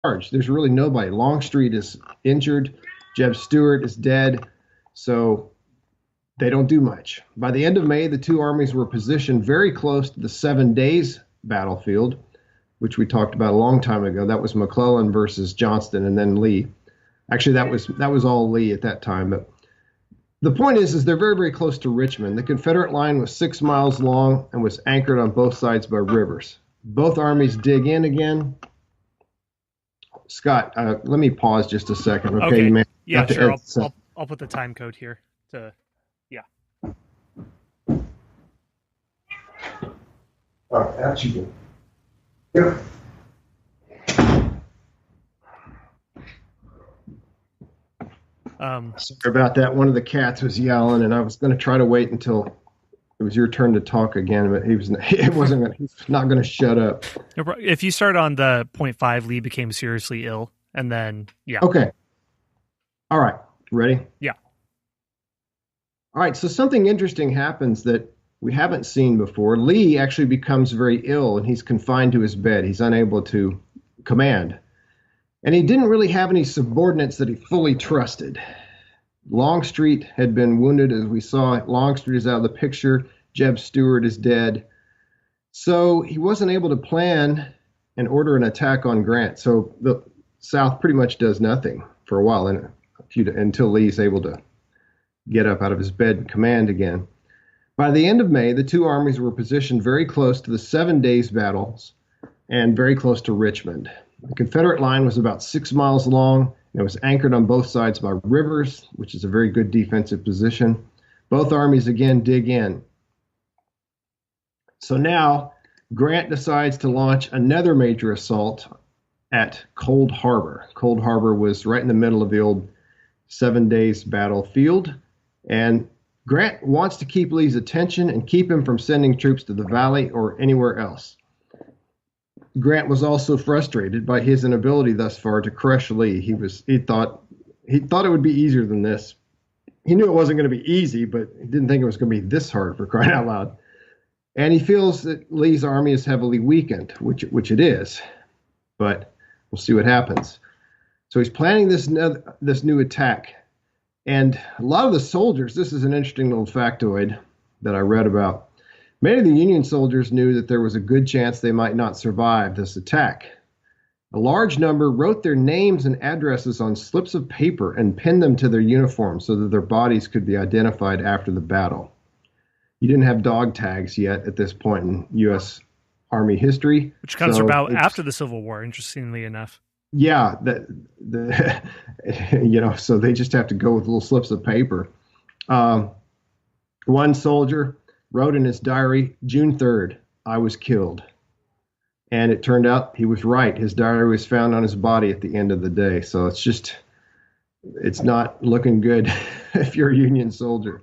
charge. There's really nobody. Longstreet is injured. Jeb Stuart is dead. So they don't do much. By the end of May, the two armies were positioned very close to the 7 Days battlefield, which we talked about a long time ago. That was McClellan versus Johnston and then Lee. Actually, that was all Lee at that time. But the point is they're very, very close to Richmond. The Confederate line was 6 miles long and was anchored on both sides by rivers. Both armies dig in again. Scott, let me pause just a second. Okay, you Okay. may Yeah, have to sure. edit some. I'll put the time code here to, yeah. All right, that's you. Yeah. Sorry about that. One of the cats was yelling, and I was going to try to wait until it was your turn to talk again, but he's not going to shut up. If you start on the .5, Lee became seriously ill, and then, yeah. Okay. All right. Ready? Yeah. All right. So something interesting happens that we haven't seen before. Lee actually becomes very ill, and he's confined to his bed. He's unable to command. And he didn't really have any subordinates that he fully trusted. Longstreet had been wounded, as we saw. Longstreet is out of the picture. Jeb Stuart is dead. So he wasn't able to plan and order an attack on Grant. So the South pretty much does nothing for a while until Lee's able to get up out of his bed and command again. By the end of May, the two armies were positioned very close to the 7 Days battles and very close to Richmond. The Confederate line was about 6 miles long. It was anchored on both sides by rivers, which is a very good defensive position. Both armies again dig in. So now Grant decides to launch another major assault at Cold Harbor. Cold Harbor was right in the middle of the old 7 Days battlefield. And Grant wants to keep Lee's attention and keep him from sending troops to the valley or anywhere else. Grant was also frustrated by his inability thus far to crush Lee. He thought it would be easier than this. He knew it wasn't going to be easy, but he didn't think it was going to be this hard, for crying out loud. And he feels that Lee's army is heavily weakened, which it is. But we'll see what happens. So he's planning this new attack. And a lot of the soldiers, this is an interesting little factoid that I read about. Many of the Union soldiers knew that there was a good chance they might not survive this attack. A large number wrote their names and addresses on slips of paper and pinned them to their uniforms so that their bodies could be identified after the battle. You didn't have dog tags yet at this point in U.S. Army history. Which comes about after the Civil War, interestingly enough. Yeah, so they just have to go with little slips of paper. One soldier wrote in his diary, June 3rd, I was killed. And it turned out he was right. His diary was found on his body at the end of the day. So it's not looking good if you're a Union soldier.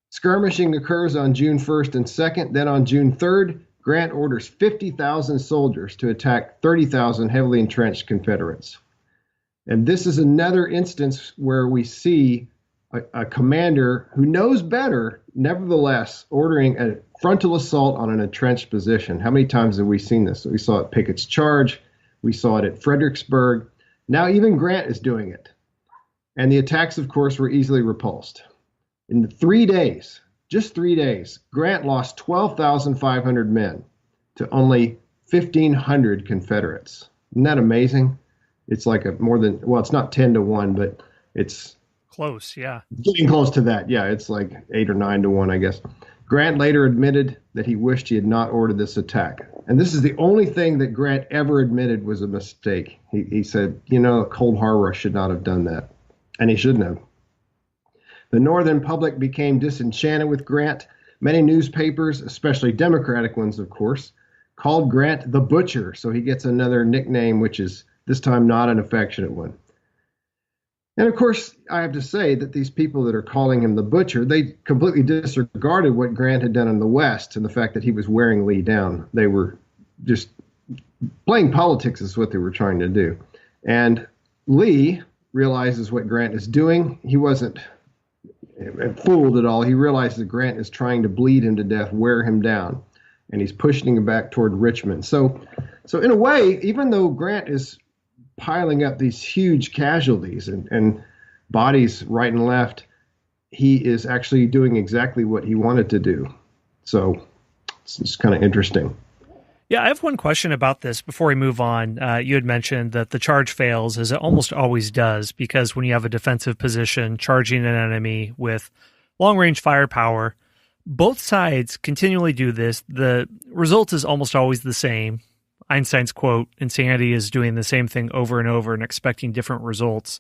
Skirmishing occurs on June 1st and 2nd. Then on June 3rd, Grant orders 50,000 soldiers to attack 30,000 heavily entrenched Confederates. And this is another instance where we see a commander who knows better, nevertheless, ordering a frontal assault on an entrenched position. How many times have we seen this? We saw it at Pickett's Charge. We saw it at Fredericksburg. Now even Grant is doing it. And the attacks, of course, were easily repulsed. In 3 days, just 3 days, Grant lost 12,500 men to only 1,500 Confederates. Isn't that amazing? It's like it's not 10 to 1, but it's close, yeah. Getting close to that, yeah. It's like 8 or 9 to 1, I guess. Grant later admitted that he wished he had not ordered this attack. And this is the only thing that Grant ever admitted was a mistake. He said, Cold Harbor, I should not have done that. And he shouldn't have. The Northern public became disenchanted with Grant. Many newspapers, especially Democratic ones, of course, called Grant the Butcher. So he gets another nickname, which is this time not an affectionate one. And of course, I have to say that these people that are calling him the Butcher, they completely disregarded what Grant had done in the West and the fact that he was wearing Lee down. They were just playing politics is what they were trying to do. And Lee realizes what Grant is doing. He wasn't fooled at all. He realizes that Grant is trying to bleed him to death, wear him down, and he's pushing him back toward Richmond. So in a way, even though Grant is piling up these huge casualties and bodies right and left, he is actually doing exactly what he wanted to do. So it's kind of interesting. Yeah, I have one question about this before we move on. You had mentioned that the charge fails, as it almost always does, because when you have a defensive position charging an enemy with long-range firepower, both sides continually do this. The result is almost always the same. Einstein's quote, "Insanity is doing the same thing over and over and expecting different results."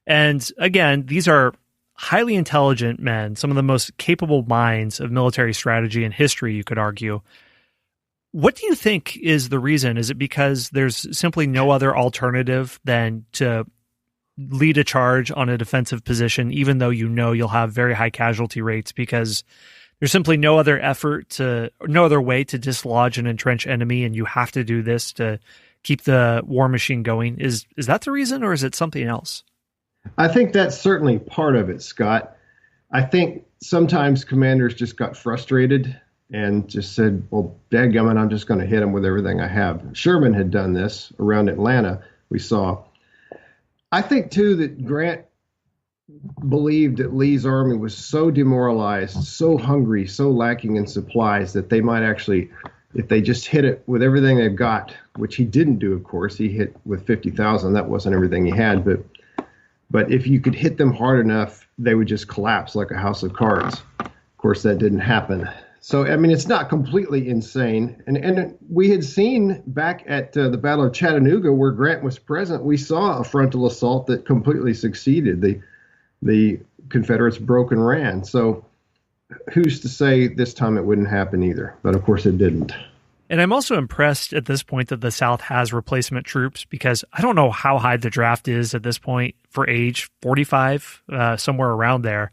And again, these are highly intelligent men, some of the most capable minds of military strategy in history, you could argue. What do you think is the reason? Is it because there's simply no other alternative than to lead a charge on a defensive position, even though you know you'll have very high casualty rates, because there's simply no other no other way to dislodge an entrenched enemy, and you have to do this to keep the war machine going? Is that the reason, or is it something else? I think that's certainly part of it, Scott. I think sometimes commanders just got frustrated and just said, well, dadgummit, I'm just going to hit them with everything I have. Sherman had done this around Atlanta, we saw. I think, too, that Grant believed that Lee's army was so demoralized, so hungry, so lacking in supplies that they might actually, if they just hit it with everything they've got, which he didn't do, of course. He hit with 50,000. That wasn't everything he had. But if you could hit them hard enough, they would just collapse like a house of cards. Of course, that didn't happen. So, I mean, it's not completely insane. And we had seen back at the Battle of Chattanooga, where Grant was present, we saw a frontal assault that completely succeeded. The Confederates broke and ran. So who's to say this time it wouldn't happen either? But, of course, it didn't. And I'm also impressed at this point that the South has replacement troops, because I don't know how high the draft is at this point for age, 45, somewhere around there.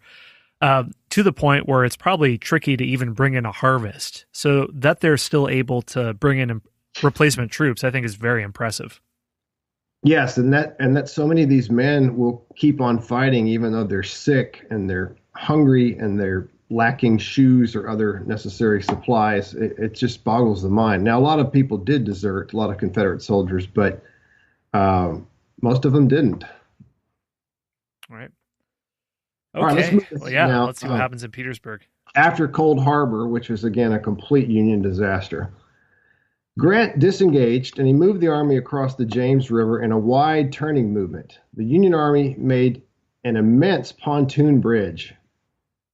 To the point where it's probably tricky to even bring in a harvest. So that they're still able to bring in replacement troops, I think, is very impressive. Yes, and that so many of these men will keep on fighting even though they're sick and they're hungry and they're lacking shoes or other necessary supplies. It just boggles the mind. Now, a lot of people did desert, a lot of Confederate soldiers, but most of them didn't. All right. Okay. All right, let's move well, yeah, now. Let's see what happens in Petersburg. After Cold Harbor, which was, again, a complete Union disaster, Grant disengaged and he moved the army across the James River in a wide turning movement. The Union Army made an immense pontoon bridge,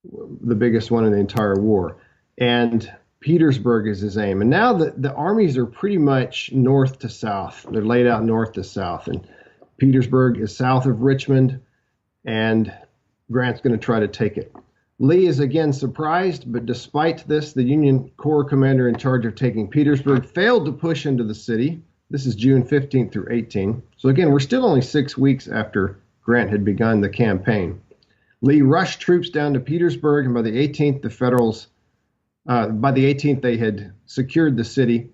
the biggest one in the entire war, and Petersburg is his aim. And now the armies are pretty much north to south. They're laid out north to south, and Petersburg is south of Richmond, and Grant's going to try to take it. Lee is again surprised, but despite this, the Union Corps commander in charge of taking Petersburg failed to push into the city. This is June 15th through 18. So again, we're still only 6 weeks after Grant had begun the campaign. Lee rushed troops down to Petersburg, and by the 18th, they had secured the city.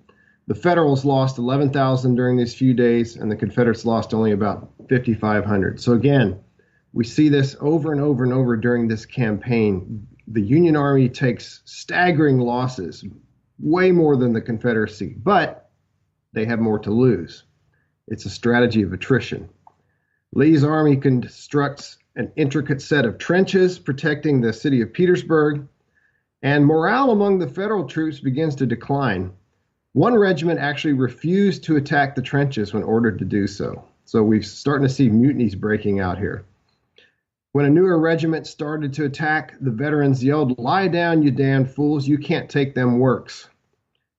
The Federals lost 11,000 during these few days, and the Confederates lost only about 5,500. So again, we see this over and over and over during this campaign. The Union Army takes staggering losses, way more than the Confederacy, but they have more to lose. It's a strategy of attrition. Lee's army constructs an intricate set of trenches protecting the city of Petersburg, and morale among the Federal troops begins to decline. One regiment actually refused to attack the trenches when ordered to do so. So we're starting to see mutinies breaking out here. When a newer regiment started to attack, the veterans yelled, "Lie down, you damn fools, you can't take them works."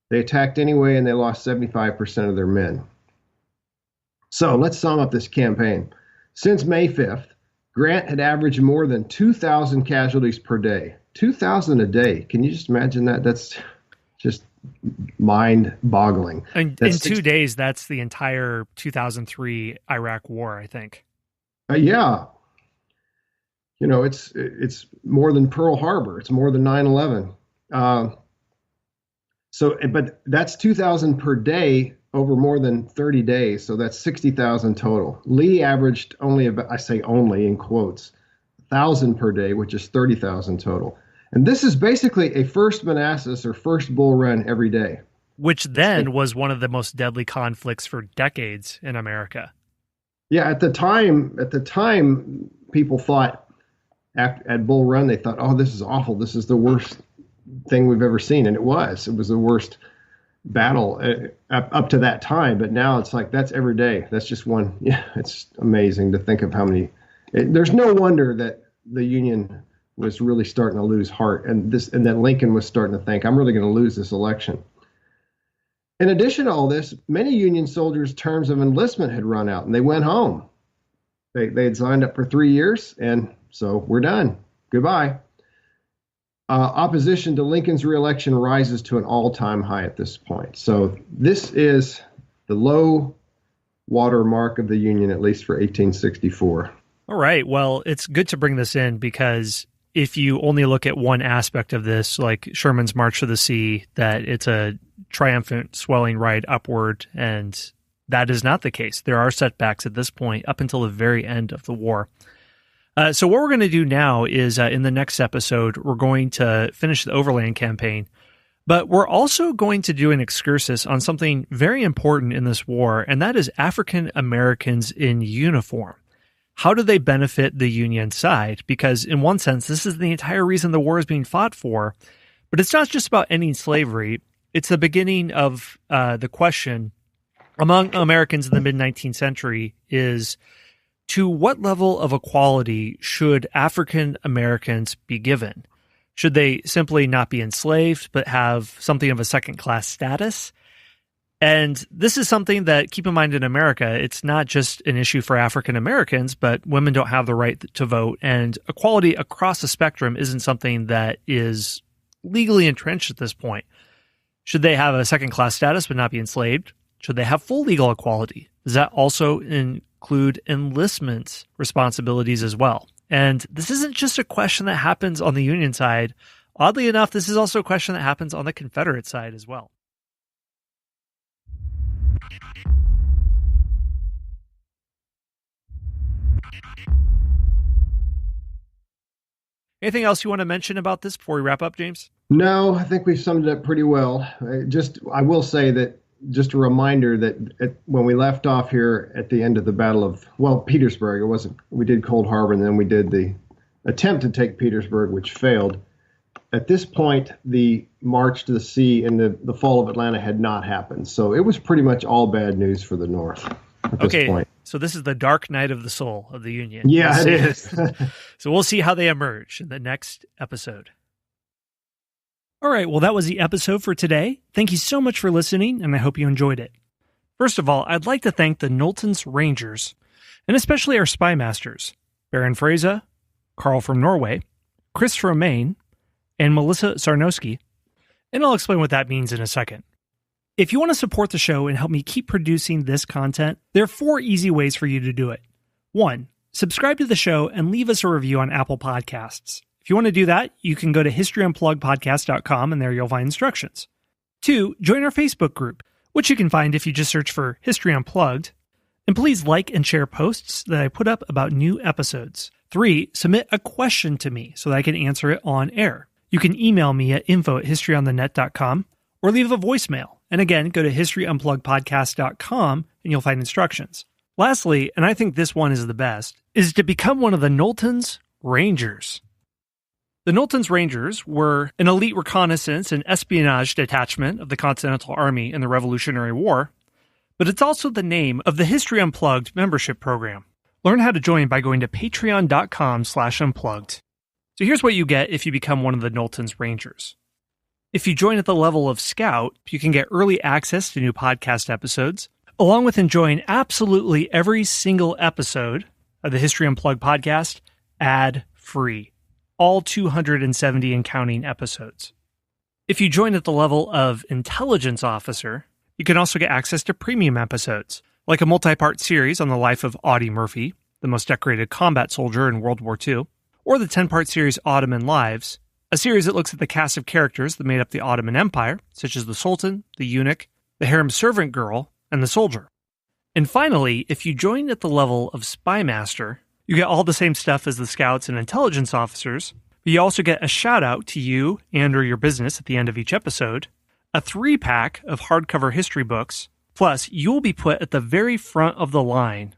They attacked anyway, and they lost 75% of their men. So let's sum up this campaign. Since May 5th, Grant had averaged more than 2,000 casualties per day. 2,000 a day. Can you just imagine that? That's just mind-boggling. In 2 days, that's the entire 2003 Iraq War, I think. Yeah. You know, it's more than Pearl Harbor. It's more than 9/11. But that's 2,000 per day over more than 30 days. So that's 60,000 total. Lee averaged only about, I say only in quotes, 1,000 per day, which is 30,000 total. And this is basically a first Manassas or first Bull Run every day. Which then was one of the most deadly conflicts for decades in America. Yeah, at the time, people thought at Bull Run, they thought, "Oh, this is awful. This is the worst thing we've ever seen," and it was. It was the worst battle up to that time. But now it's like that's every day. That's just one. Yeah, it's amazing to think of how many. There's no wonder that the Union was really starting to lose heart, and that Lincoln was starting to think, "I'm really going to lose this election." In addition to all this, many Union soldiers' terms of enlistment had run out, and they went home. They had signed up for 3 years, and so we're done. Goodbye. Opposition to Lincoln's reelection rises to an all-time high at this point. So this is the low water mark of the Union, at least for 1864. All right. Well, it's good to bring this in because if you only look at one aspect of this, like Sherman's March to the Sea, that it's a triumphant swelling ride upward, and that is not the case. There are setbacks at this point up until the very end of the war. So what we're going to do now is in the next episode, we're going to finish the Overland campaign, but we're also going to do an excursus on something very important in this war, and that is African Americans in uniform. How do they benefit the Union side? Because in one sense, this is the entire reason the war is being fought for, but it's not just about ending slavery. It's the beginning of the question among Americans in the mid-19th century is, to what level of equality should African Americans be given? Should they simply not be enslaved, but have something of a second-class status? And this is something that, keep in mind, in America, it's not just an issue for African Americans, but women don't have the right to vote, and equality across the spectrum isn't something that is legally entrenched at this point. Should they have a second-class status but not be enslaved? Should they have full legal equality? Does that also include enlistment responsibilities as well? And this isn't just a question that happens on the Union side. Oddly enough, this is also a question that happens on the Confederate side as well. Anything else you want to mention about this before we wrap up, James? No, I think we've summed it up pretty well. I will say that just a reminder that when we left off here at the end of the Battle of, Petersburg, it wasn't, we did Cold Harbor, and then we did the attempt to take Petersburg, which failed. At this point, the march to the sea and the fall of Atlanta had not happened. So it was pretty much all bad news for the North at this point. So this is the dark night of the soul of the Union. Yeah, it is. So we'll see how they emerge in the next episode. All right, well, that was the episode for today. Thank you so much for listening, and I hope you enjoyed it. First of all, I'd like to thank the Knowlton's Rangers, and especially our spy masters, Baron Fraser, Carl from Norway, Chris from Maine, and Melissa Sarnowski, and I'll explain what that means in a second. If you want to support the show and help me keep producing this content, there are 4 easy ways for you to do it. 1, subscribe to the show and leave us a review on Apple Podcasts. If you want to do that, you can go to historyunpluggedpodcast.com, and there you'll find instructions. 2, join our Facebook group, which you can find if you just search for History Unplugged. And please like and share posts that I put up about new episodes. 3, submit a question to me so that I can answer it on air. You can email me at info@historyonthenet.com or leave a voicemail. And again, go to historyunpluggedpodcast.com and you'll find instructions. Lastly, and I think this one is the best, is to become one of the Knowlton's Rangers. The Knowlton's Rangers were an elite reconnaissance and espionage detachment of the Continental Army in the Revolutionary War, but it's also the name of the History Unplugged membership program. Learn how to join by going to patreon.com/unplugged. So here's what you get if you become one of the Knowlton's Rangers. If you join at the level of Scout, you can get early access to new podcast episodes, along with enjoying absolutely every single episode of the History Unplugged podcast ad-free. All 270 and counting episodes. If you join at the level of Intelligence Officer, you can also get access to premium episodes, like a multi-part series on the life of Audie Murphy, the most decorated combat soldier in World War II, or the 10-part series Ottoman Lives, a series that looks at the cast of characters that made up the Ottoman Empire, such as the Sultan, the Eunuch, the harem servant girl, and the soldier. And finally, if you join at the level of Spy Master, you get all the same stuff as the scouts and intelligence officers, but you also get a shout-out to you and or your business at the end of each episode, a 3-pack of hardcover history books, plus you'll be put at the very front of the line